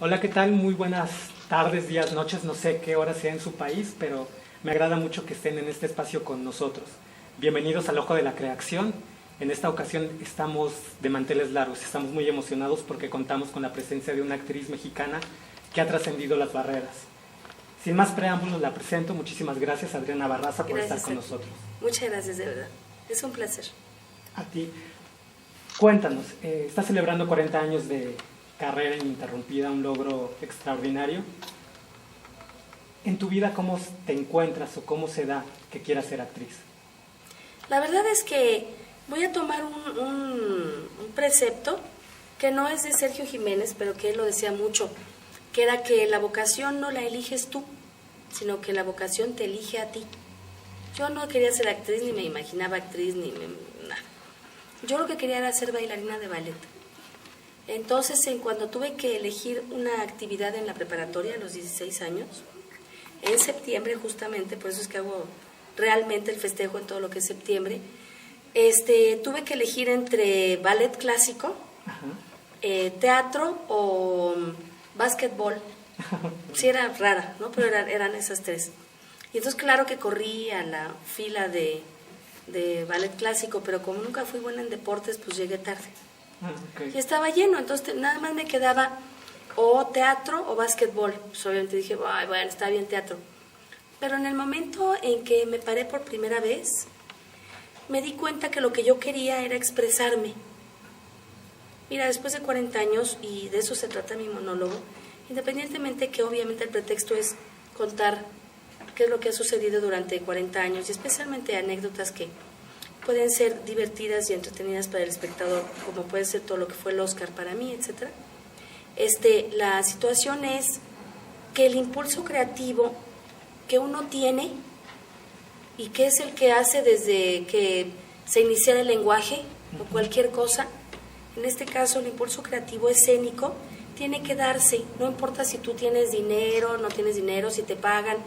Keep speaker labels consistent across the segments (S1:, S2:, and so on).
S1: Hola, ¿qué tal? Muy buenas tardes, días, noches, no sé qué hora sea en su país, pero me agrada mucho que estén en este espacio con nosotros. Bienvenidos al Ojo de la Creación. En esta ocasión estamos de manteles largos, estamos muy emocionados porque contamos con la presencia de una actriz mexicana que ha trascendido las barreras. Sin más preámbulos, la presento. Muchísimas gracias, Adriana Barraza, por estar con nosotros.
S2: Muchas gracias, de verdad. Es un placer.
S1: A ti. Cuéntanos, estás celebrando 40 años de carrera ininterrumpida, un logro extraordinario. En tu vida, ¿cómo te encuentras o cómo se da que quieras ser actriz?
S2: La verdad es que voy a tomar un precepto que no es de Sergio Jiménez, pero que él lo decía mucho, que era que la vocación no la eliges tú, sino que la vocación te elige a ti. Yo no quería ser actriz, ni me imaginaba actriz, nada. Yo lo que quería era ser bailarina de ballet. Entonces, cuando tuve que elegir una actividad en la preparatoria a los 16 años, en septiembre justamente, por eso es que hago realmente el festejo en todo lo que es septiembre, tuve que elegir entre ballet clásico, teatro o básquetbol. Sí, era rara, ¿no? Pero eran esas tres. Y entonces claro que corrí a la fila de ballet clásico, pero como nunca fui buena en deportes, pues llegué tarde. Okay. Y estaba lleno, entonces nada más me quedaba o teatro o básquetbol. Pues obviamente dije, bueno, está bien teatro. Pero en el momento en que me paré por primera vez, me di cuenta que lo que yo quería era expresarme. Mira, después de 40 años, y de eso se trata mi monólogo, independientemente que obviamente el pretexto es contar qué es lo que ha sucedido durante 40 años, y especialmente anécdotas que pueden ser divertidas y entretenidas para el espectador, como puede ser todo lo que fue el Oscar para mí, etc. La situación es que el impulso creativo que uno tiene y que es el que hace desde que se inicia el lenguaje o cualquier cosa, en este caso el impulso creativo escénico, tiene que darse, no importa si tú tienes dinero, no tienes dinero, si te pagan,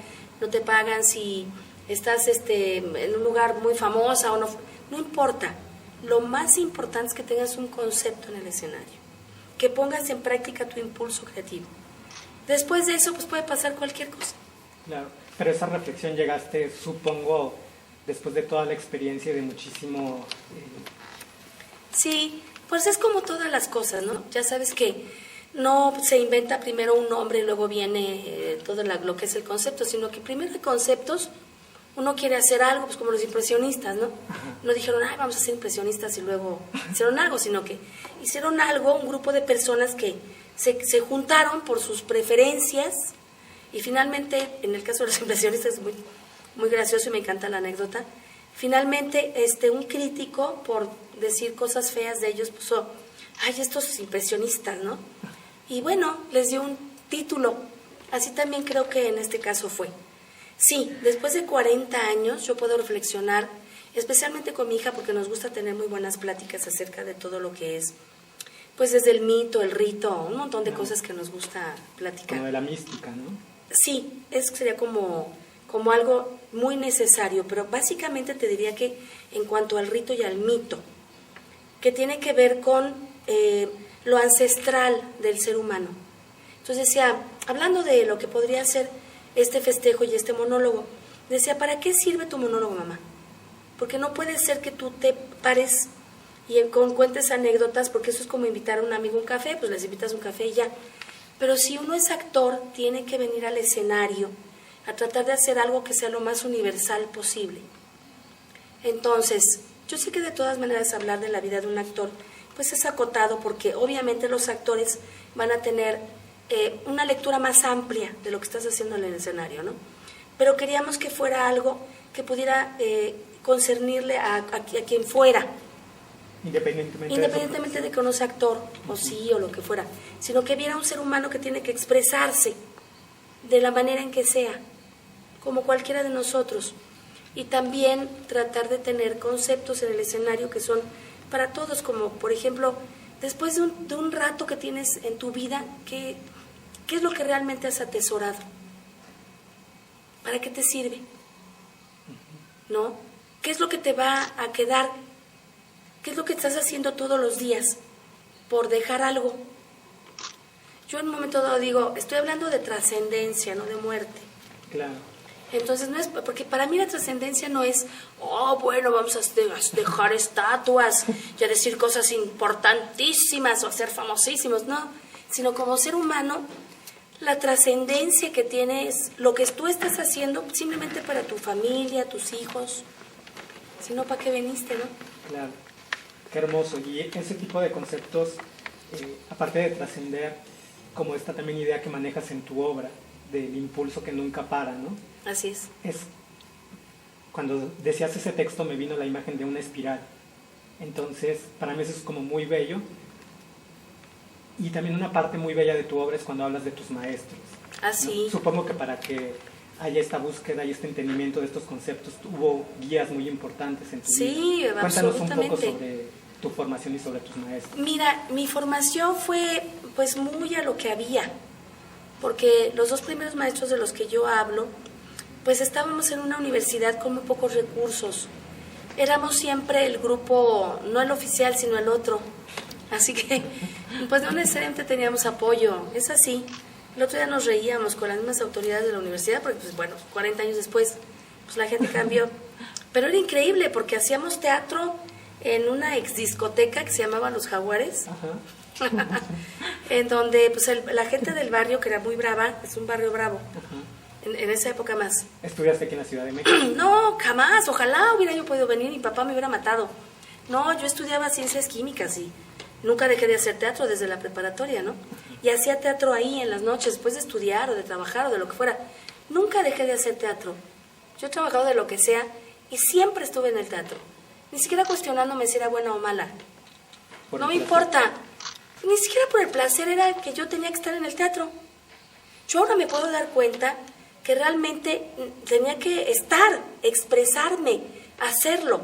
S2: no te pagan, si estás en un lugar muy famosa o no, no importa. Lo más importante es que tengas un concepto en el escenario, que pongas en práctica tu impulso creativo. Después de eso, pues puede pasar cualquier cosa.
S1: Claro, pero esa reflexión llegaste, supongo, después de toda la experiencia y de muchísimo...
S2: Sí, pues es como todas las cosas, ¿no? Ya sabes que no se inventa primero un nombre y luego viene todo lo que es el concepto, sino que primero hay conceptos. Uno quiere hacer algo, pues como los impresionistas, ¿no? No dijeron, vamos a ser impresionistas y luego hicieron algo, sino que hicieron algo, un grupo de personas que se juntaron por sus preferencias y finalmente, en el caso de los impresionistas es muy, muy gracioso y me encanta la anécdota, finalmente un crítico, por decir cosas feas de ellos, puso, estos impresionistas, ¿no? Y bueno, les dio un título, así también creo que en este caso fue. Sí, después de 40 años yo puedo reflexionar, especialmente con mi hija, porque nos gusta tener muy buenas pláticas acerca de todo lo que es, pues desde el mito, el rito, un montón de cosas que nos gusta platicar.
S1: Como de la mística, ¿no?
S2: Sí, eso sería como algo muy necesario, pero básicamente te diría que en cuanto al rito y al mito, que tiene que ver con lo ancestral del ser humano. Entonces decía, hablando de lo que podría ser este festejo y este monólogo, decía, ¿para qué sirve tu monólogo, mamá? Porque no puede ser que tú te pares y cuentes anécdotas, porque eso es como invitar a un amigo a un café, pues les invitas a un café y ya. Pero si uno es actor, tiene que venir al escenario a tratar de hacer algo que sea lo más universal posible. Entonces, yo sé que de todas maneras hablar de la vida de un actor, pues es acotado, porque obviamente los actores van a tener una lectura más amplia de lo que estás haciendo en el escenario, ¿no? Pero queríamos que fuera algo que pudiera concernirle a quien fuera, independientemente de que uno sea actor o sí o lo que fuera, sino que viera un ser humano que tiene que expresarse de la manera en que sea, como cualquiera de nosotros, y también tratar de tener conceptos en el escenario que son para todos, como por ejemplo, después de un rato que tienes en tu vida, ¿qué es lo que realmente has atesorado? ¿Para qué te sirve? ¿No? ¿Qué es lo que te va a quedar? ¿Qué es lo que estás haciendo todos los días por dejar algo? yo en un momento dado digo, estoy hablando de trascendencia, no de muerte.
S1: Claro.
S2: Entonces, no es, porque para mí la trascendencia no es, oh, bueno, vamos a dejar estatuas y a decir cosas importantísimas o a ser famosísimos, no, sino como ser humano, la trascendencia que tienes, lo que tú estás haciendo simplemente para tu familia, tus hijos, sino para qué viniste, ¿no?
S1: Claro, qué hermoso. Y ese tipo de conceptos, aparte de trascender, como esta también idea que manejas en tu obra, del impulso que nunca para, ¿no?
S2: Así es.
S1: Cuando decías ese texto me vino la imagen de una espiral. Entonces, para mí eso es como muy bello. Y también una parte muy bella de tu obra es cuando hablas de tus maestros.
S2: Ah, sí.
S1: ¿No? Supongo que para que haya esta búsqueda y este entendimiento de estos conceptos, hubo guías muy importantes en tu vida.
S2: Sí,
S1: Cuéntanos un
S2: absolutamente.
S1: poco sobre tu formación y sobre tus maestros.
S2: Mira, mi formación fue pues muy a lo que había, porque los 2 primeros maestros de los que yo hablo, pues estábamos en una universidad con muy pocos recursos. Éramos siempre el grupo, no el oficial, sino el otro. Así que, pues no necesariamente teníamos apoyo, es así. El otro día nos reíamos con las mismas autoridades de la universidad, porque, pues bueno, 40 años después, pues la gente cambió. Pero era increíble, porque hacíamos teatro en una ex discoteca que se llamaba Los Jaguares, en donde pues la gente del barrio, que era muy brava, es un barrio bravo, en esa época más.
S1: ¿Estudiaste aquí en la Ciudad de México?
S2: No, jamás, ojalá hubiera yo podido venir, mi papá me hubiera matado. No, yo estudiaba ciencias químicas y nunca dejé de hacer teatro desde la preparatoria, ¿no? Y hacía teatro ahí en las noches, después de estudiar o de trabajar o de lo que fuera. Nunca dejé de hacer teatro. Yo he trabajado de lo que sea y siempre estuve en el teatro. Ni siquiera cuestionándome si era buena o mala. No me importa. Ni siquiera por el placer, era que yo tenía que estar en el teatro. Yo ahora me puedo dar cuenta que realmente tenía que estar, expresarme, hacerlo.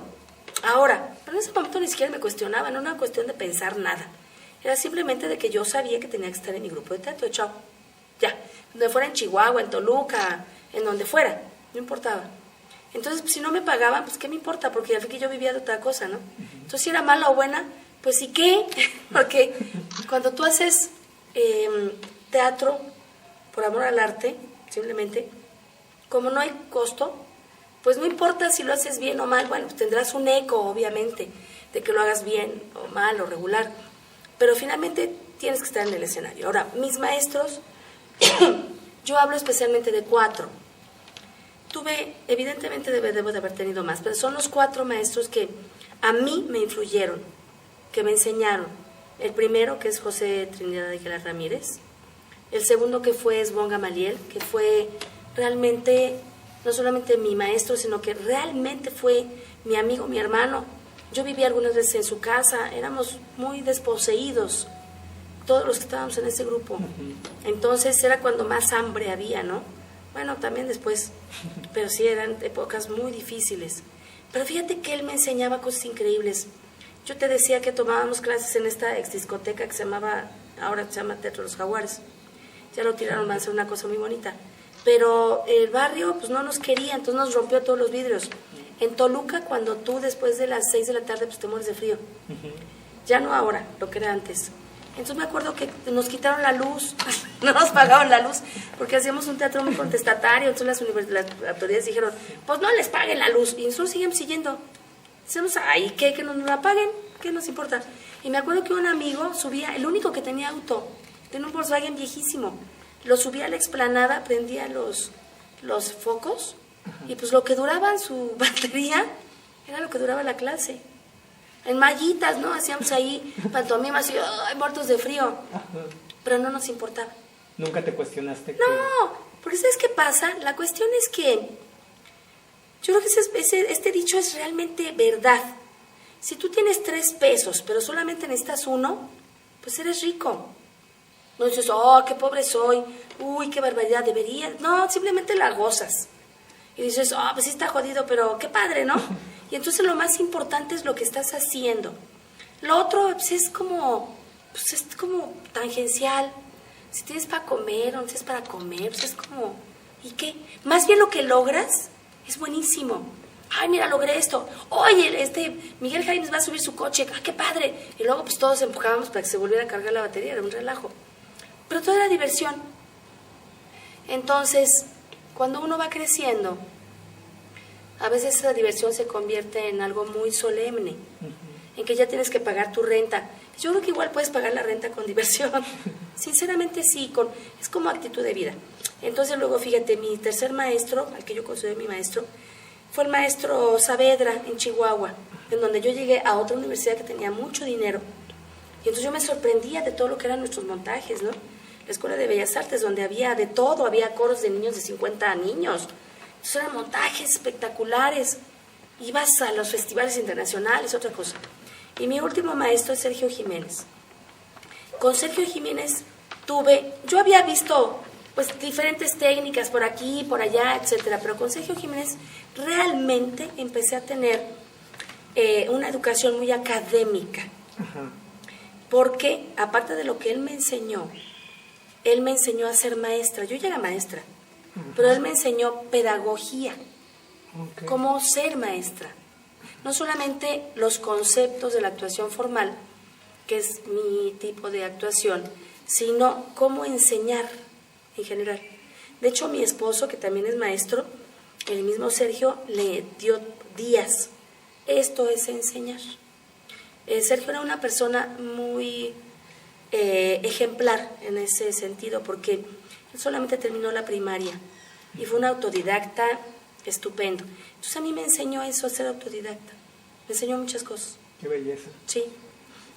S2: Ahora, pero en ese momento ni siquiera me cuestionaba, no era una cuestión de pensar nada. Era simplemente de que yo sabía que tenía que estar en mi grupo de teatro, chao. Ya, donde fuera en Chihuahua, en Toluca, en donde fuera, no importaba. Entonces, pues, si no me pagaban, pues qué me importa, porque ya fue que yo vivía de otra cosa, ¿no? Entonces, si era mala o buena, pues ¿y qué? Porque cuando tú haces teatro por amor al arte, simplemente, como no hay costo, pues no importa si lo haces bien o mal, bueno, pues tendrás un eco, obviamente, de que lo hagas bien o mal o regular, pero finalmente tienes que estar en el escenario. Ahora, mis maestros, yo hablo especialmente de 4. Evidentemente debo de haber tenido más, pero son los 4 maestros que a mí me influyeron, que me enseñaron. El primero, que es José Trinidad de Aguilar Ramírez. El segundo, que fue Esbón Gamaliel, que fue realmente no solamente mi maestro, sino que realmente fue mi amigo, mi hermano. Yo vivía algunas veces en su casa, éramos muy desposeídos, todos los que estábamos en ese grupo. Entonces era cuando más hambre había, ¿no? Bueno, también después, pero sí eran épocas muy difíciles. Pero fíjate que él me enseñaba cosas increíbles. Yo te decía que tomábamos clases en esta ex discoteca que se llamaba, ahora se llama Teatro Los Jaguares. Ya lo tiraron, va a ser una cosa muy bonita. Pero el barrio pues no nos quería, entonces nos rompió todos los vidrios. En Toluca, cuando tú después de las 6 de la tarde pues te mueres de frío. Ya no ahora, lo que era antes. Entonces me acuerdo que nos quitaron la luz, no nos pagaban la luz, porque hacíamos un teatro muy contestatario. Entonces las autoridades dijeron, pues no les paguen la luz. Y nosotros seguimos siguiendo. Decimos, ay, ¿qué? Que nos la paguen, ¿qué nos importa? Y me acuerdo que un amigo subía, el único que tenía auto, tenía un Volkswagen viejísimo, lo subía a la explanada, prendía los focos, y pues lo que duraba en su batería era lo que duraba la clase. En mallitas, ¿no? Hacíamos ahí pantomimas y ¡ay, muertos de frío! Pero no nos importaba.
S1: ¿Nunca te cuestionaste?
S2: No, porque ¿sabes qué pasa? La cuestión es que yo creo que este dicho es realmente verdad. Si tú tienes 3 pesos, pero solamente necesitas 1, pues eres rico. No dices, oh, qué pobre soy, uy, qué barbaridad, debería. No, simplemente la gozas. Y dices, oh, pues sí está jodido, pero qué padre, ¿no? Y entonces lo más importante es lo que estás haciendo. Lo otro pues es como tangencial. Si tienes para comer o no tienes para comer, pues es como, ¿y qué? Más bien lo que logras es buenísimo. Ay, mira, logré esto. Oye, Miguel Jaimes va a subir su coche. ¡Ah, qué padre! Y luego pues todos empujábamos para que se volviera a cargar la batería, era un relajo. pero todo era diversión. Entonces, cuando uno va creciendo, a veces esa diversión se convierte en algo muy solemne, en que ya tienes que pagar tu renta. Yo creo que igual puedes pagar la renta con diversión. Sinceramente sí, es como actitud de vida. Entonces luego, fíjate, mi tercer maestro, al que yo considero mi maestro, fue el maestro Saavedra en Chihuahua, en donde yo llegué a otra universidad que tenía mucho dinero. Y entonces yo me sorprendía de todo lo que eran nuestros montajes, ¿no? La Escuela de Bellas Artes, donde había de todo, había coros de niños de 50 niños. Entonces eran montajes espectaculares. Ibas a los festivales internacionales, otra cosa. Y mi último maestro es Sergio Jiménez. Con Sergio Jiménez yo había visto pues diferentes técnicas por aquí, por allá, etcétera, pero con Sergio Jiménez realmente empecé a tener una educación muy académica.
S1: Ajá.
S2: Porque aparte de lo que él me enseñó a ser maestra. Yo ya era maestra, pero él me enseñó pedagogía, cómo ser maestra. No solamente los conceptos de la actuación formal, que es mi tipo de actuación, sino cómo enseñar en general. De hecho, mi esposo, que también es maestro, el mismo Sergio, le dio días. Esto es enseñar. Sergio era una persona muy ejemplar en ese sentido, porque él solamente terminó la primaria y fue un autodidacta estupendo. Entonces a mí me enseñó eso, a ser autodidacta. Me enseñó muchas cosas.
S1: Qué belleza.
S2: Sí.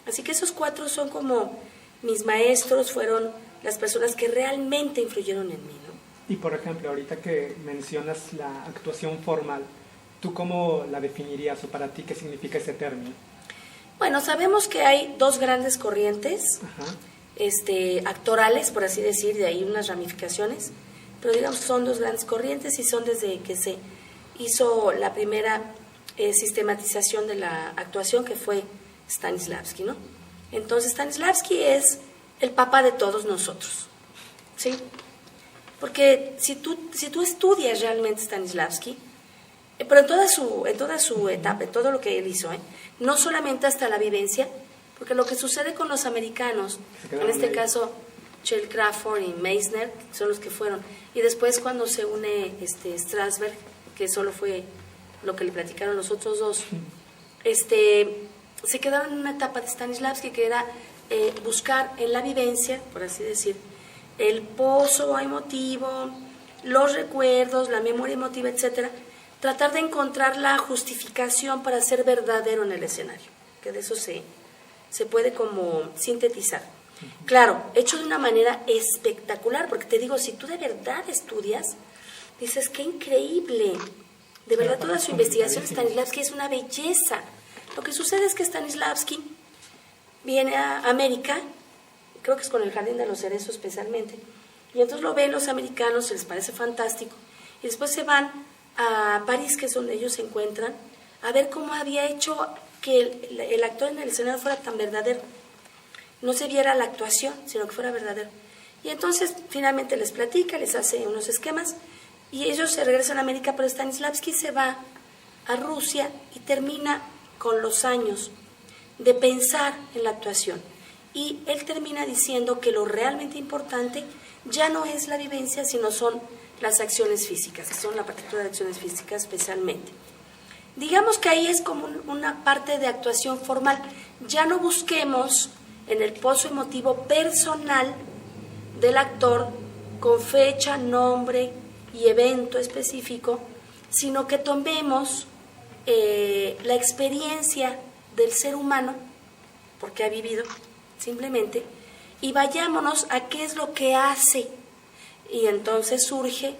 S2: Así que esos 4 son como mis maestros, fueron las personas que realmente influyeron en mí, ¿no?
S1: Y por ejemplo, ahorita que mencionas la actuación formal, ¿tú cómo la definirías o para ti qué significa ese término?
S2: Bueno, sabemos que hay 2 grandes corrientes actorales, por así decir, de ahí unas ramificaciones, pero digamos que son 2 grandes corrientes y son desde que se hizo la primera sistematización de la actuación, que fue Stanislavski, ¿no? Entonces Stanislavski es el papá de todos nosotros, ¿sí? Porque si tú estudias realmente Stanislavski, pero en toda su etapa, en todo lo que él hizo, no solamente hasta la vivencia, porque lo que sucede con los americanos, en este caso Shel Crawford y Meisner, son los que fueron, y después cuando se une Strasberg, que solo fue lo que le platicaron los otros 2, se quedaron en una etapa de Stanislavski que era buscar en la vivencia, por así decir, el pozo emotivo, los recuerdos, la memoria emotiva, etcétera, tratar de encontrar la justificación para ser verdadero en el escenario, que de eso se puede como sintetizar. Claro, hecho de una manera espectacular, porque te digo, si tú de verdad estudias, dices, qué increíble, de verdad toda su investigación, Stanislavski es una belleza. Lo que sucede es que Stanislavski viene a América, creo que es con el Jardín de los Cerezos especialmente, y entonces lo ven los americanos, se les parece fantástico, y después se van a París, que es donde ellos se encuentran, a ver cómo había hecho que el actor en el escenario fuera tan verdadero. No se viera la actuación, sino que fuera verdadero. Y entonces finalmente les platica, les hace unos esquemas, y ellos se regresan a América, pero Stanislavski se va a Rusia y termina con los años de pensar en la actuación. Y él termina diciendo que lo realmente importante ya no es la vivencia, sino son las acciones físicas, que son la partitura de acciones físicas especialmente. Digamos que ahí es como una parte de actuación formal. Ya no busquemos en el pozo emotivo personal del actor con fecha, nombre y evento específico, sino que tomemos la experiencia del ser humano, porque ha vivido simplemente, y vayámonos a qué es lo que hace. Y entonces surge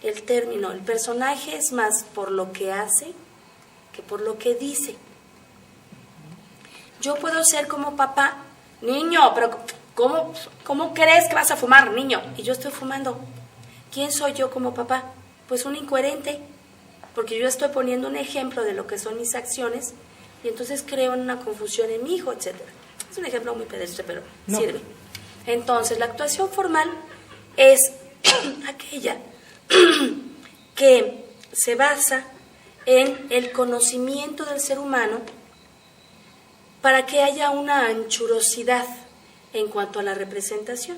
S2: el término, el personaje es más por lo que hace que por lo que dice. Yo puedo ser como papá, niño, pero ¿cómo crees que vas a fumar, niño? Y yo estoy fumando. ¿Quién soy yo como papá? Pues un incoherente, porque yo estoy poniendo un ejemplo de lo que son mis acciones y entonces creo en una confusión en mi hijo, etc. Es un ejemplo muy pedestre, pero no sirve. Entonces, la actuación formal es aquella que se basa en el conocimiento del ser humano para que haya una anchurosidad en cuanto a la representación.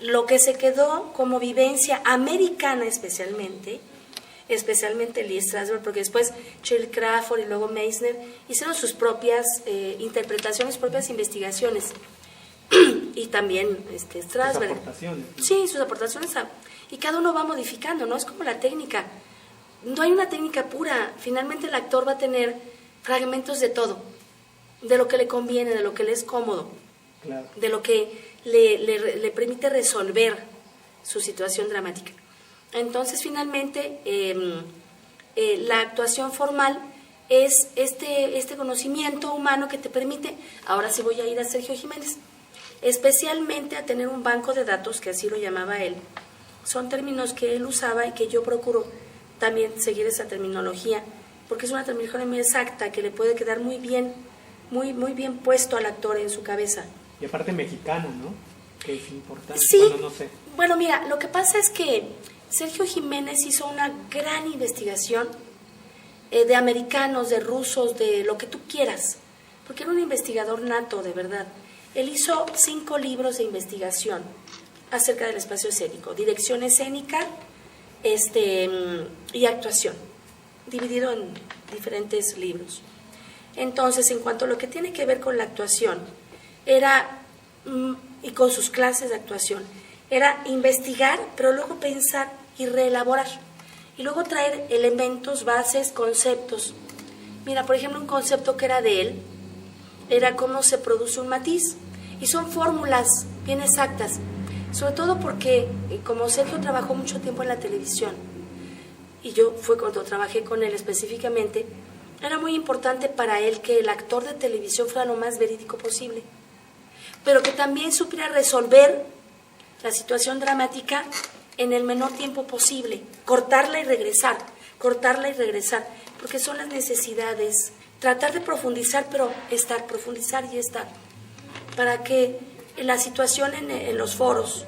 S2: lo que se quedó como vivencia americana especialmente Lee Strasberg, porque después Shirley Crawford y luego Meissner hicieron sus propias interpretaciones, propias investigaciones. Y también Strasberg.
S1: Sus aportaciones.
S2: Sí, sus aportaciones. Y cada uno va modificando, ¿no? Es como la técnica. No hay una técnica pura. Finalmente el actor va a tener fragmentos de todo. De lo que le conviene, de lo que le es cómodo.
S1: Claro.
S2: De lo que le permite resolver su situación dramática. Entonces, finalmente, la actuación formal es este conocimiento humano que te permite, ahora sí voy a ir a Sergio Jiménez, especialmente a tener un banco de datos, que así lo llamaba él. Son términos que él usaba y que yo procuro también seguir esa terminología, porque es una terminología muy exacta que le puede quedar muy bien, muy bien puesto al actor en su cabeza.
S1: Y aparte mexicana, ¿no? Que es importante.
S2: Sí.
S1: Bueno, no sé.
S2: Bueno, mira, lo que pasa es que Sergio Jiménez hizo una gran investigación de americanos, de rusos, de lo que tú quieras, porque era un investigador nato, de verdad. Él hizo 5 libros de investigación acerca del espacio escénico, dirección escénica y actuación, dividido en diferentes libros. Entonces, en cuanto a lo que tiene que ver con la actuación, y con sus clases de actuación, era investigar, pero luego pensar y reelaborar, y luego traer elementos, bases, conceptos. Mira, por ejemplo, un concepto que era de él, era cómo se produce un matiz, y son fórmulas bien exactas, sobre todo porque, como Sergio trabajó mucho tiempo en la televisión, y yo fue cuando trabajé con él específicamente, era muy importante para él que el actor de televisión fuera lo más verídico posible, pero que también supiera resolver la situación dramática en el menor tiempo posible, cortarla y regresar, porque son las necesidades, tratar de profundizar, pero profundizar y estar, para que la situación en los foros,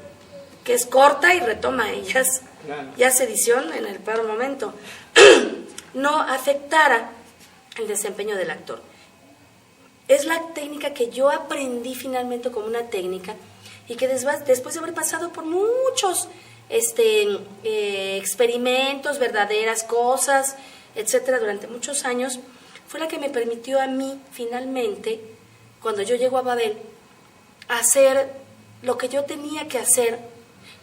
S2: que es corta y retoma ellas,
S1: claro,
S2: y hace edición en el peor momento, no afectara el desempeño del actor. Es la técnica que yo aprendí finalmente como una técnica, y que después de haber pasado por muchos experimentos, verdaderas cosas, etcétera, durante muchos años, fue la que me permitió a mí finalmente, cuando yo llego a Babel, hacer lo que yo tenía que hacer,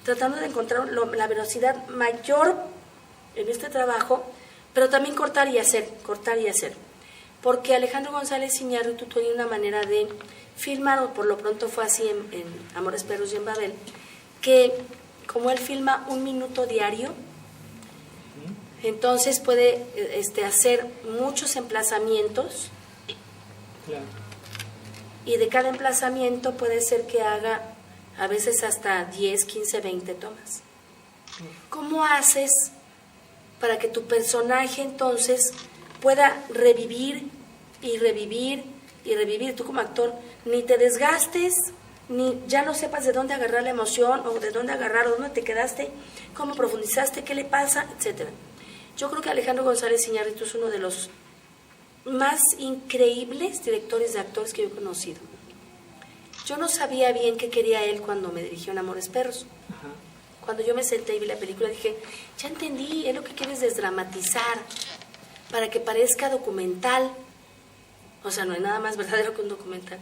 S2: tratando de encontrar la velocidad mayor en este trabajo, pero también cortar y hacer, porque Alejandro González Iñárritu tenía una manera de filmar, o por lo pronto fue así en Amores Perros y en Babel, que como él filma 1 minuto diario, entonces puede hacer muchos emplazamientos,
S1: claro,
S2: y de cada emplazamiento puede ser que haga a veces hasta 10, 15, 20 tomas. ¿Cómo haces para que tu personaje entonces pueda revivir y revivir y revivir? Tú como actor ni te desgastes, ni ya no sepas de dónde agarrar la emoción, o de dónde agarrar, o dónde te quedaste, cómo profundizaste, qué le pasa, etcétera. Yo creo que Alejandro González Iñárritu es uno de los más increíbles directores de actores que yo he conocido. Yo no sabía bien qué quería él cuando me dirigió en Amores Perros.
S1: ajá,
S2: Cuando yo me senté y vi la película, dije, ya entendí, él lo que quiere es desdramatizar, para que parezca documental. O sea, no hay nada más verdadero que un documental.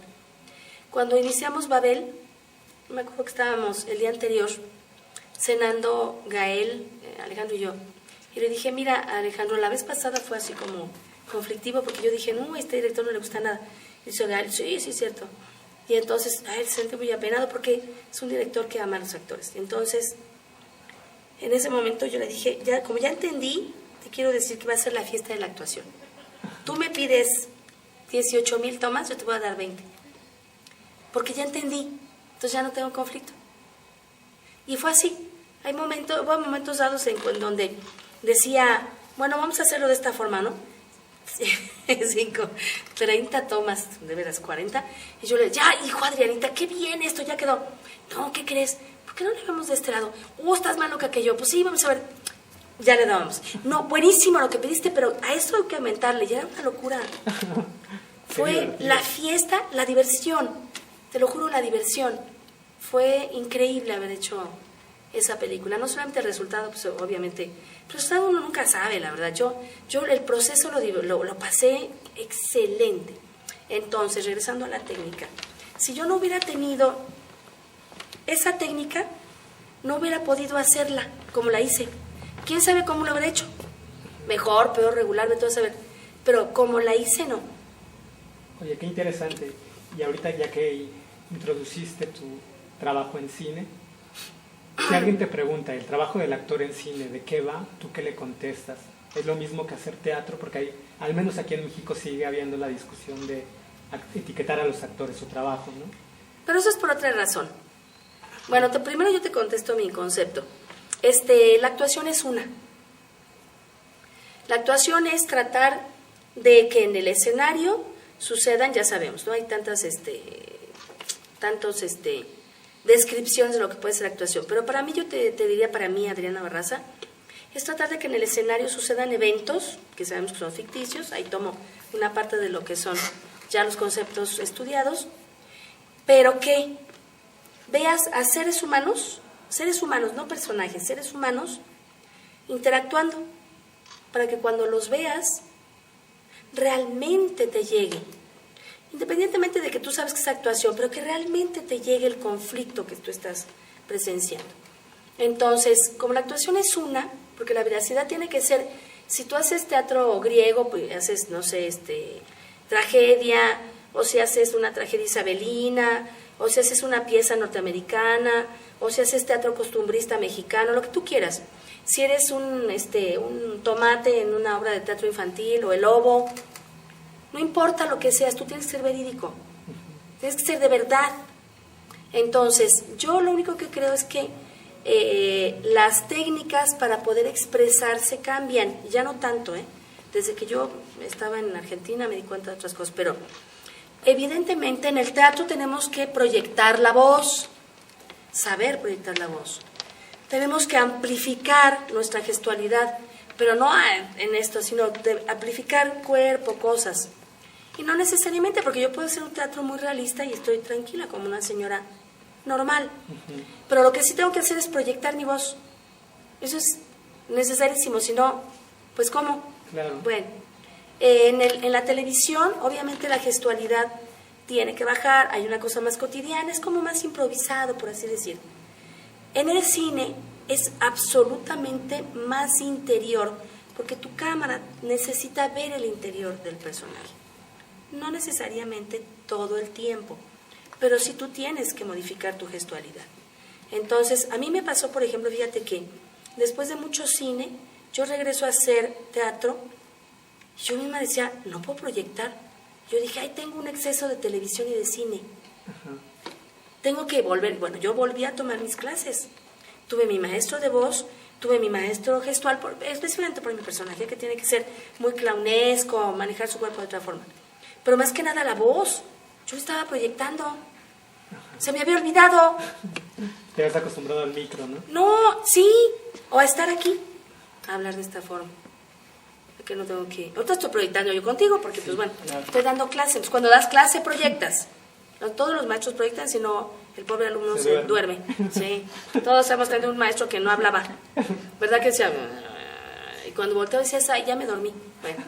S2: Cuando iniciamos Babel, me acuerdo que estábamos el día anterior cenando Gael, Alejandro y yo, y le dije, mira, Alejandro, la vez pasada fue así como conflictivo, porque yo dije, no, a este director no le gusta nada. Y dice Gael, sí, es cierto. Y entonces, él se siente muy apenado porque es un director que ama a los actores. Entonces, en ese momento yo le dije, como ya entendí, te quiero decir que va a ser la fiesta de la actuación. Tú me pides 18,000 tomas, yo te voy a dar 20. Porque ya entendí, entonces ya no tengo conflicto. Y fue así. Hubo momentos dados en donde decía, bueno, vamos a hacerlo de esta forma, ¿no? 30 tomas, de veras, 40. Y yo le ya, hijo Adrianita, qué bien esto, ya quedó. No, ¿qué crees? ¿Por qué no le vamos de este lado? Estás más loca que yo. Pues sí, vamos a ver. Ya le dábamos. No, buenísimo lo que pediste, pero a esto hay que aumentarle. Ya era una locura. Fue la fiesta, la diversión. Te lo juro, la diversión. Fue increíble haber hecho esa película. No solamente el resultado, pues obviamente, el resultado uno nunca sabe, la verdad. Yo el proceso lo pasé excelente. Entonces, regresando a la técnica, si yo no hubiera tenido esa técnica, no hubiera podido hacerla como la hice. ¿Quién sabe cómo lo hubiera hecho? Mejor, peor, regular, de todo saber. Pero como la hice, no.
S1: Oye, qué interesante. Y ahorita ya que introduciste tu trabajo en cine, si alguien te pregunta el trabajo del actor en cine, ¿de qué va? ¿Tú qué le contestas? ¿Es lo mismo que hacer teatro? Porque hay, al menos aquí en México sigue habiendo la discusión de etiquetar a los actores su trabajo, ¿no?
S2: Pero eso es por otra razón. Bueno, primero yo te contesto mi concepto. La actuación es una. La actuación es tratar de que en el escenario sucedan, ya sabemos, ¿no? Hay tantas descripciones de lo que puede ser actuación. Pero para mí, yo te diría, para mí, Adriana Barraza, es tratar de que en el escenario sucedan eventos, que sabemos que son ficticios, ahí tomo una parte de lo que son ya los conceptos estudiados, pero que veas a seres humanos, no personajes, seres humanos, interactuando, para que cuando los veas, realmente te llegue. Independientemente de que tú sabes que es actuación, pero que realmente te llegue el conflicto que tú estás presenciando. Entonces, como la actuación es una, porque la veracidad tiene que ser, si tú haces teatro griego, pues haces, no sé, tragedia, o si haces una tragedia isabelina, o si haces una pieza norteamericana, o si haces teatro costumbrista mexicano, lo que tú quieras. Si eres un tomate en una obra de teatro infantil, o el lobo, no importa lo que seas, tú tienes que ser verídico, tienes que ser de verdad. Entonces, yo lo único que creo es que las técnicas para poder expresarse cambian, ya no tanto, desde que yo estaba en Argentina me di cuenta de otras cosas, pero evidentemente en el teatro tenemos que proyectar la voz, saber proyectar la voz, tenemos que amplificar nuestra gestualidad, pero no en esto, sino de amplificar cuerpo, cosas. Y no necesariamente, porque yo puedo hacer un teatro muy realista y estoy tranquila como una señora normal. Pero lo que sí tengo que hacer es proyectar mi voz. Eso es necesarísimo, si no, pues ¿cómo?
S1: Claro.
S2: Bueno, en la televisión, obviamente la gestualidad tiene que bajar, hay una cosa más cotidiana, es como más improvisado, por así decir. En el cine es absolutamente más interior, porque tu cámara necesita ver el interior del personaje. No necesariamente todo el tiempo, pero sí tú tienes que modificar tu gestualidad. Entonces, a mí me pasó, por ejemplo, fíjate que después de mucho cine, yo regreso a hacer teatro, y yo misma decía, no puedo proyectar. Yo dije, ay, tengo un exceso de televisión y de cine. Tengo que volver. Bueno, yo volví a tomar mis clases. Tuve mi maestro de voz, tuve mi maestro gestual, especialmente por mi personaje, que tiene que ser muy clownesco, manejar su cuerpo de otra forma. Pero más que nada la voz. Yo estaba proyectando. Se me había olvidado.
S1: Te has acostumbrado al micro, ¿no?
S2: No, sí. O a estar aquí, a hablar de esta forma. Que no tengo que... Ahorita estoy proyectando yo contigo, porque pues bueno, claro, estoy dando clase. Pues cuando das clase, proyectas. No todos los maestros proyectan, sino el pobre alumno se duerme. Sí. Todos hemos tenido un maestro que no hablaba. ¿Verdad que decía? Y cuando volteaba decías, ay, ya me dormí. Bueno.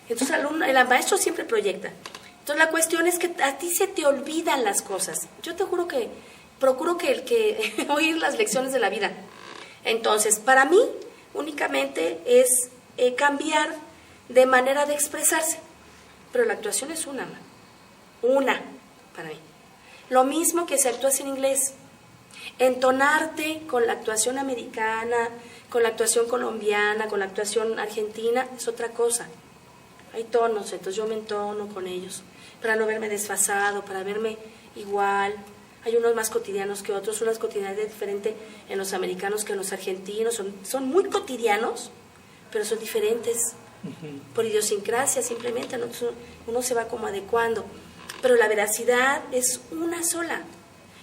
S2: Entonces el maestro siempre proyecta. Entonces la cuestión es que a ti se te olvidan las cosas. Yo te juro que procuro que oír las lecciones de la vida. Entonces, para mí, únicamente es cambiar de manera de expresarse. Pero la actuación es una para mí. Lo mismo que si actúas en inglés. Entonarte con la actuación americana, con la actuación colombiana, con la actuación argentina, es otra cosa. Hay tonos, entonces yo me entono con ellos, para no verme desfasado, para verme igual. Hay unos más cotidianos que otros, unas cotidianidades diferentes en los americanos que en los argentinos. Son muy cotidianos, pero son diferentes. Por idiosincrasia simplemente, ¿no? Uno se va como adecuando. Pero la veracidad es una sola.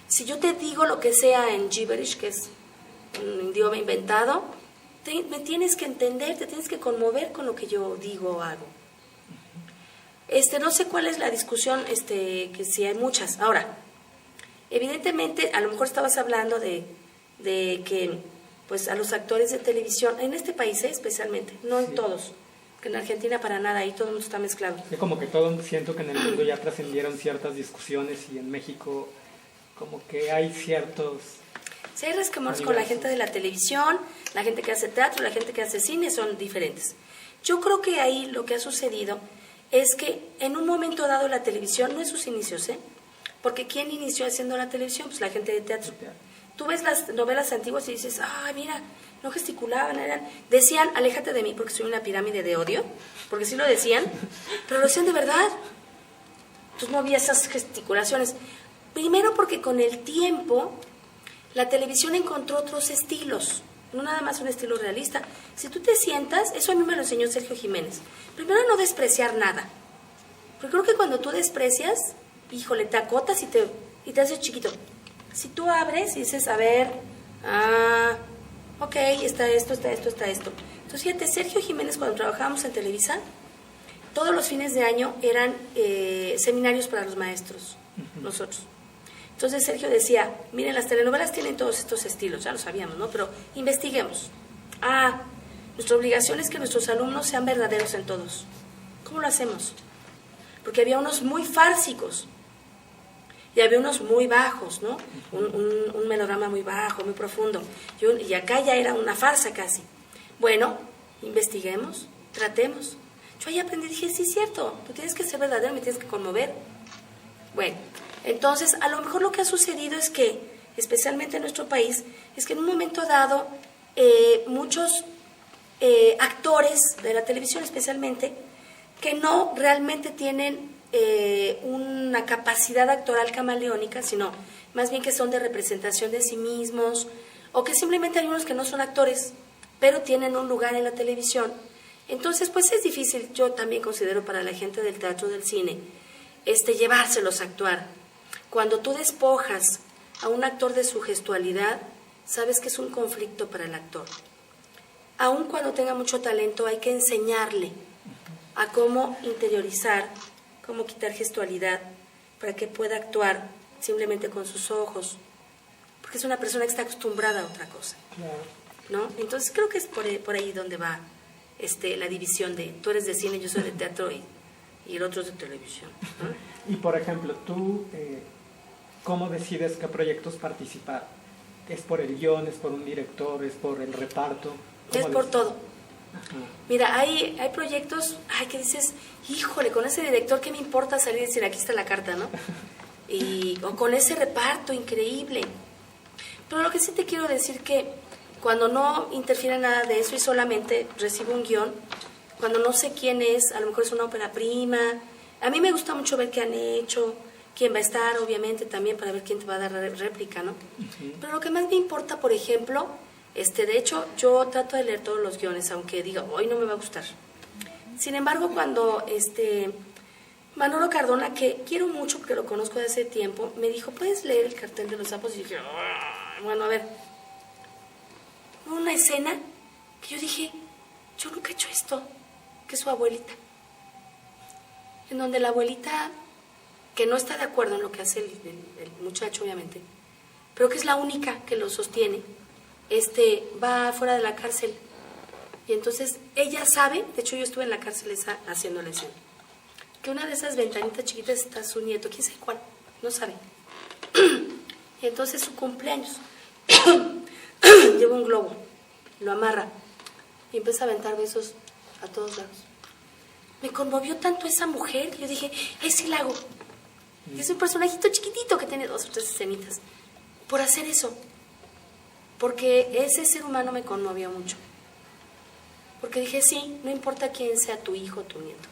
S2: Si yo te digo lo que sea en gibberish, que es un idioma inventado, me tienes que entender, te tienes que conmover con lo que yo digo o hago. No sé cuál es la discusión, que si hay muchas. Ahora, Evidentemente, a lo mejor estabas hablando de que pues a los actores de televisión, en este país especialmente, no en todos, que en Argentina para nada, ahí todo el mundo está mezclado.
S1: Sí, como que todo, siento que en el mundo ya trascendieron ciertas discusiones y en México como que hay ciertos...
S2: Si hay resquemores con la gente de la televisión, la gente que hace teatro, la gente que hace cine, son diferentes. Yo creo que ahí lo que ha sucedido es que en un momento dado la televisión, no es sus inicios, porque ¿quién inició haciendo la televisión? Pues la gente de teatro. Tú ves las novelas antiguas y dices, ay, mira, no gesticulaban, decían, aléjate de mí porque soy una pirámide de odio, porque sí lo decían, pero lo decían de verdad. Entonces no había esas gesticulaciones. Primero porque con el tiempo la televisión encontró otros estilos, no nada más un estilo realista. Si tú te sientas, eso a mí me lo enseñó Sergio Jiménez, primero no despreciar nada, porque creo que cuando tú desprecias, híjole, te acotas y te haces chiquito. Si tú abres y dices, a ver, ok, está esto. Entonces, fíjate, Sergio Jiménez, cuando trabajábamos en Televisa, todos los fines de año eran seminarios para los maestros, nosotros. Entonces Sergio decía, miren, las telenovelas tienen todos estos estilos, ya lo sabíamos, ¿no? Pero investiguemos. Nuestra obligación es que nuestros alumnos sean verdaderos en todos. ¿Cómo lo hacemos? Porque había unos muy fársicos. Y había unos muy bajos, ¿no? Un melodrama muy bajo, muy profundo. Y acá ya era una farsa casi. Bueno, investiguemos, tratemos. Yo ahí aprendí, dije, sí, es cierto, tú tienes que ser verdadero, me tienes que conmover. Bueno, entonces, a lo mejor lo que ha sucedido es que, especialmente en nuestro país, es que en un momento dado, muchos actores de la televisión especialmente, que no realmente tienen una capacidad actoral camaleónica, sino más bien que son de representación de sí mismos, o que simplemente hay unos que no son actores, pero tienen un lugar en la televisión. Entonces, pues es difícil, yo también considero para la gente del teatro, del cine, llevárselos a actuar. Cuando tú despojas a un actor de su gestualidad, sabes que es un conflicto para el actor. Aun cuando tenga mucho talento, hay que enseñarle a cómo interiorizar, cómo quitar gestualidad para que pueda actuar simplemente con sus ojos, porque es una persona que está acostumbrada a otra cosa, ¿no? Entonces creo que es por ahí donde va la división de tú eres de cine, yo soy de teatro y el otro es de televisión, ¿no?
S1: Y por ejemplo, tú, ¿cómo decides qué proyectos participar? ¿Es por el guión, es por un director, es por el reparto?
S2: Es por todo. Ajá. Mira, hay proyectos, que dices, híjole, con ese director, ¿qué me importa salir y decir, aquí está la carta, ¿no? O con ese reparto increíble. Pero lo que sí te quiero decir que cuando no interfiere nada de eso y solamente recibo un guión, cuando no sé quién es, a lo mejor es una ópera prima, a mí me gusta mucho ver qué han hecho, quién va a estar, obviamente, también para ver quién te va a dar réplica, ¿no? Uh-huh. Pero lo que más me importa, por ejemplo, de hecho, yo trato de leer todos los guiones, aunque diga, hoy no me va a gustar. Sin embargo, cuando Manolo Cardona, que quiero mucho porque lo conozco de hace tiempo, me dijo, ¿puedes leer El cartel de los sapos? Y dije, bueno, a ver. Una escena que yo dije, yo nunca he hecho esto, que es su abuelita. En donde la abuelita, que no está de acuerdo en lo que hace el muchacho, obviamente, pero que es la única que lo sostiene, va fuera de la cárcel. Y entonces ella sabe, de hecho yo estuve en la cárcel haciendo la escena, que una de esas ventanitas chiquitas está su nieto, quién sabe cuál, no sabe. Y entonces su cumpleaños lleva un globo, lo amarra y empieza a aventar besos a todos lados. Me conmovió tanto esa mujer, yo dije, ay, sí la hago. Y es un personajito chiquitito que tiene 2 o 3 escenitas por hacer eso. Porque ese ser humano me conmovió mucho. Porque dije, sí, no importa quién sea tu hijo o tu nieto,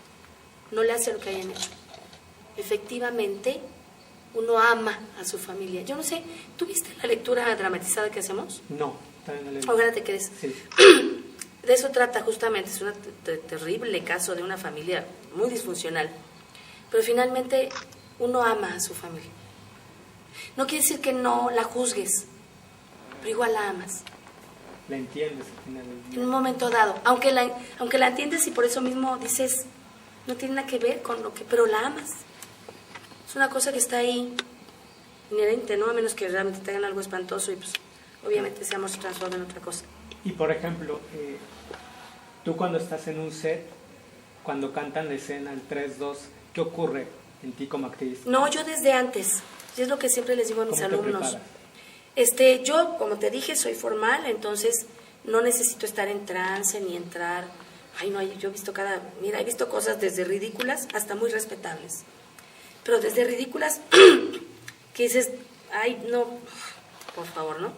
S2: no le hace lo que hayan hecho. Efectivamente, uno ama a su familia. Yo no sé, ¿tú viste la lectura dramatizada que hacemos?
S1: No, también la leí.
S2: Ojalá te quedes.
S1: Sí.
S2: De eso trata justamente, es un terrible caso de una familia muy disfuncional. Pero finalmente, uno ama a su familia. No quiere decir que no la juzgues, pero igual la amas.
S1: La entiendes al final del día.
S2: En un momento dado, aunque la entiendes y por eso mismo dices, no tiene nada que ver con lo que, pero la amas. Es una cosa que está ahí inherente, ¿no? A menos que realmente te hagan algo espantoso y pues obviamente se transforma en otra cosa.
S1: Y por ejemplo, tú cuando estás en un set, cuando cantan la escena, el 3-2, ¿qué ocurre en ti como actriz?
S2: No, yo desde antes, y es lo que siempre les digo a mis alumnos. Yo, como te dije, soy formal, entonces no necesito estar en trance ni entrar. Ay, no, yo he visto he visto cosas desde ridículas hasta muy respetables. Pero desde ridículas que dices, ay, no, por favor, ¿no?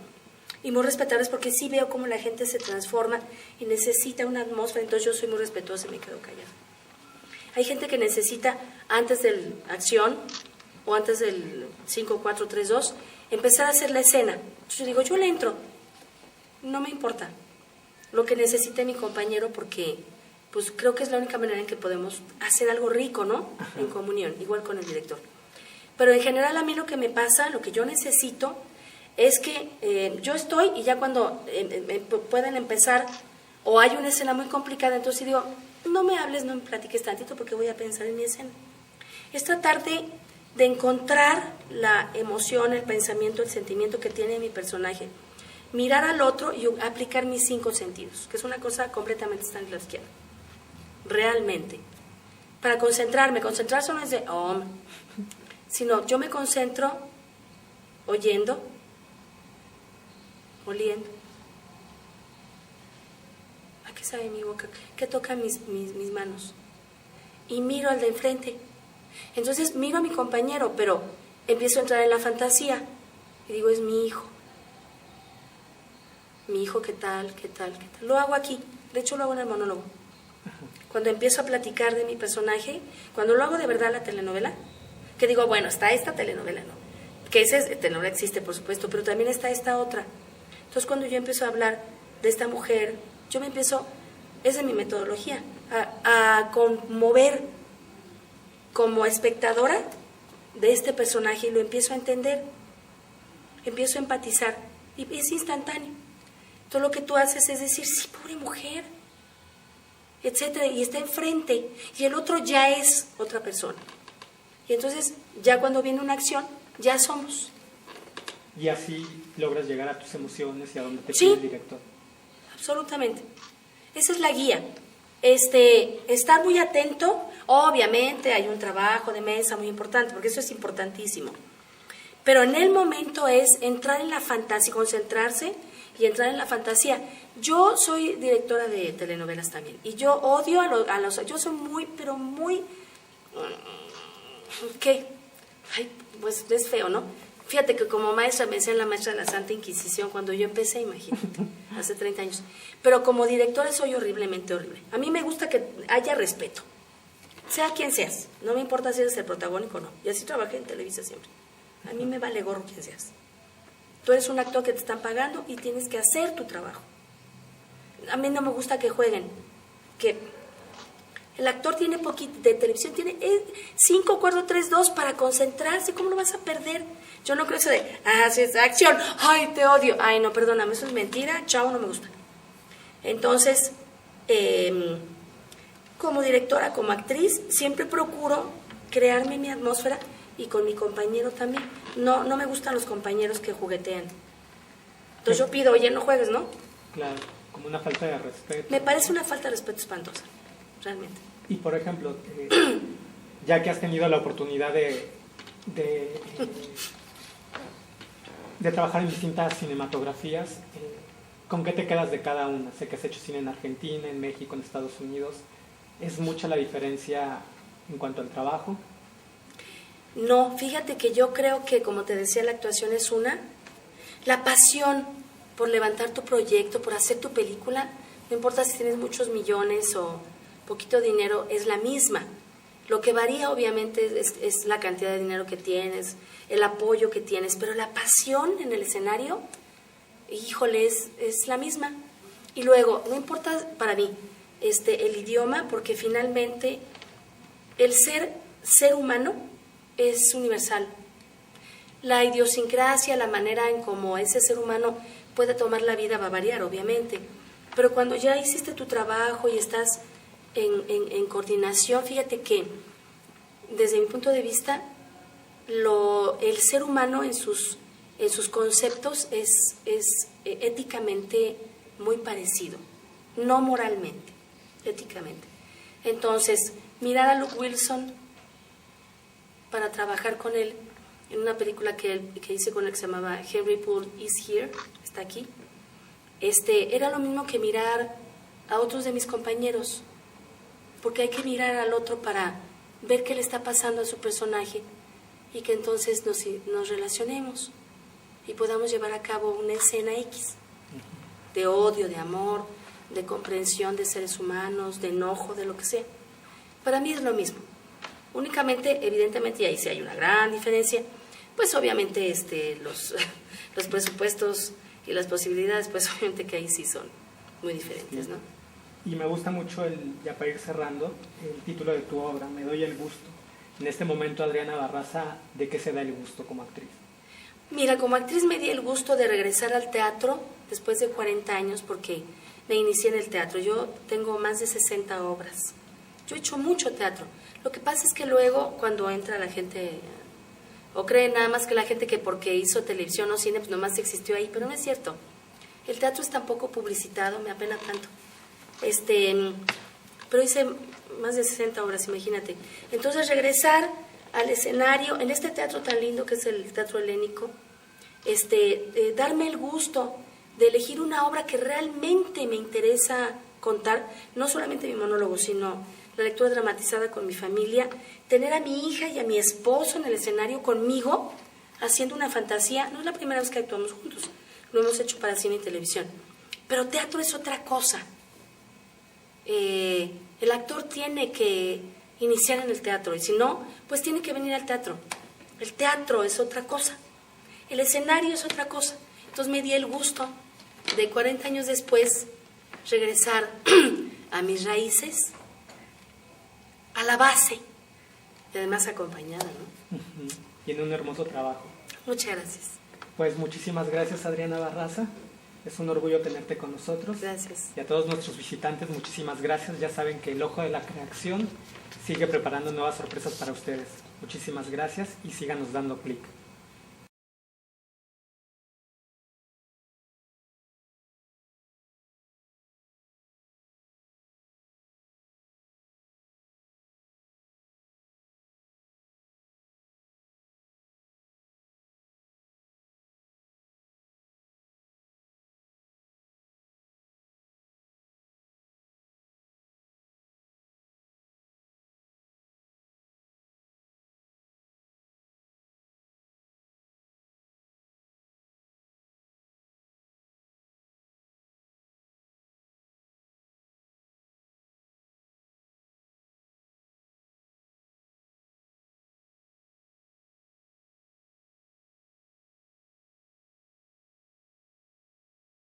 S2: Y muy respetables porque sí veo cómo la gente se transforma y necesita una atmósfera, entonces yo soy muy respetuosa y me quedo callada. Hay gente que necesita, antes de la acción o antes del 5, 4, 3, 2, empezar a hacer la escena. Entonces yo digo, yo le entro, no me importa lo que necesite mi compañero porque pues creo que es la única manera en que podemos hacer algo rico, ¿no? Ajá. En comunión, igual con el director. Pero en general a mí lo que me pasa, lo que yo necesito es que yo estoy y ya cuando pueden empezar o hay una escena muy complicada, entonces digo, no me hables, no me platiques tantito porque voy a pensar en mi escena. Es tratar de encontrar la emoción, el pensamiento, el sentimiento que tiene mi personaje. Mirar al otro y aplicar mis 5 sentidos, que es una cosa completamente stanislavskiana. Realmente. Para concentrarme, concentrarse no es de sino yo me concentro oyendo, oliendo. ¿A qué sabe mi boca? ¿Qué toca mis manos? Y miro al de enfrente. Entonces miro a mi compañero, pero empiezo a entrar en la fantasía y digo, es mi hijo. Mi hijo, ¿qué tal? ¿Qué tal? ¿Qué tal? Lo hago aquí, de hecho lo hago en el monólogo. Cuando empiezo a platicar de mi personaje, cuando lo hago de verdad la telenovela, que digo, bueno, está esta telenovela, ¿no? Que esa telenovela existe, por supuesto, pero también está esta otra. Entonces cuando yo empiezo a hablar de esta mujer, yo me empiezo, esa es mi metodología, a conmover como espectadora de este personaje y lo empiezo a entender, empiezo a empatizar y es instantáneo. Todo lo que tú haces es decir, sí, pobre mujer, etcétera, y está enfrente, y el otro ya es otra persona. Y entonces, ya cuando viene una acción, ya somos.
S1: Y así logras llegar a tus emociones y a donde te
S2: sí,
S1: pide el director.
S2: Absolutamente. Esa es la guía. Estar muy atento, obviamente hay un trabajo de mesa muy importante, porque eso es importantísimo. Pero en el momento es entrar en la fantasía, concentrarse y entrar en la fantasía. Yo soy directora de telenovelas también y yo odio a los... Yo soy muy, pero muy... ¿Qué? Ay, pues es feo, ¿no? Fíjate que como maestra me decían la maestra de la Santa Inquisición cuando yo empecé, imagínate, hace 30 años. Pero como directora soy horriblemente horrible. A mí me gusta que haya respeto, sea quien seas. No me importa si eres el protagónico o no. Y así trabajé en Televisa siempre. A mí me vale gorro quien seas. Tú eres un actor que te están pagando y tienes que hacer tu trabajo. A mí no me gusta que jueguen, que el actor tiene poquito de televisión, tiene 5, 4, 3, 2 para concentrarse. ¿Cómo lo vas a perder? Yo no creo eso de, sí, es acción, ay, te odio. Ay, no, perdóname, eso es mentira, chao, no me gusta. Entonces, como directora, como actriz, siempre procuro crearme mi atmósfera y con mi compañero también. No me gustan los compañeros que juguetean. Entonces yo pido, oye, no juegues, ¿no?
S1: Claro, como una falta de respeto.
S2: Me parece una falta de respeto espantosa, realmente.
S1: Y por ejemplo, ya que has tenido la oportunidad de trabajar en distintas cinematografías, ¿con qué te quedas de cada una? Sé que has hecho cine en Argentina, en México, en Estados Unidos. ¿Es mucha la diferencia en cuanto al trabajo?
S2: No, fíjate que yo creo que, como te decía, la actuación es la pasión por levantar tu proyecto, por hacer tu película, no importa si tienes muchos millones o poquito dinero, es la misma. Lo que varía obviamente es la cantidad de dinero que tienes, el apoyo que tienes, pero la pasión en el escenario, híjole, es la misma. Y luego, no importa para mí el idioma, porque finalmente el ser humano es universal. La idiosincrasia, la manera en cómo ese ser humano puede tomar la vida va a variar, obviamente. Pero cuando ya hiciste tu trabajo y estás en coordinación, fíjate que, desde mi punto de vista, el ser humano en sus conceptos es éticamente muy parecido, no moralmente, éticamente. Entonces, mirar a Luke Wilson para trabajar con él en una película que hice con él que se llamaba Henry Poole is Here, está aquí, era lo mismo que mirar a otros de mis compañeros, porque hay que mirar al otro para ver qué le está pasando a su personaje y que entonces nos relacionemos y podamos llevar a cabo una escena X de odio, de amor, de comprensión de seres humanos, de enojo, de lo que sea. Para mí es lo mismo. Únicamente, evidentemente, y ahí sí hay una gran diferencia, pues obviamente los presupuestos y las posibilidades, pues obviamente que ahí sí son muy diferentes, ¿no?
S1: Y me gusta mucho, ya para ir cerrando, el título de tu obra, Me doy el gusto. En este momento, Adriana Barraza, ¿de qué se da el gusto como actriz?
S2: Mira, como actriz me di el gusto de regresar al teatro después de 40 años porque me inicié en el teatro. Yo tengo más de 60 obras. Yo he hecho mucho teatro. Lo que pasa es que luego cuando entra la gente, o creen nada más que la gente que porque hizo televisión o cine, pues nomás existió ahí, pero no es cierto. El teatro es tan poco publicitado, me apena tanto. Pero hice más de 60 obras, imagínate. Entonces regresar al escenario, en este teatro tan lindo que es el Teatro Helénico, darme el gusto de elegir una obra que realmente me interesa contar, no solamente mi monólogo, sino la lectura dramatizada con mi familia, tener a mi hija y a mi esposo en el escenario conmigo, haciendo una fantasía. No es la primera vez que actuamos juntos, lo hemos hecho para cine y televisión, pero teatro es otra cosa. El actor tiene que iniciar en el teatro y si no, pues tiene que venir al teatro. El teatro es otra cosa, el escenario es otra cosa. Entonces me di el gusto de 40 años después regresar a mis raíces, a la base y además acompañada, ¿no?
S1: Y en un hermoso trabajo.
S2: Muchas gracias.
S1: Pues muchísimas gracias, Adriana Barraza. Es un orgullo tenerte con nosotros.
S2: Gracias.
S1: Y a todos nuestros visitantes, muchísimas gracias. Ya saben que el Ojo de la Creación sigue preparando nuevas sorpresas para ustedes. Muchísimas gracias y síganos dando clic.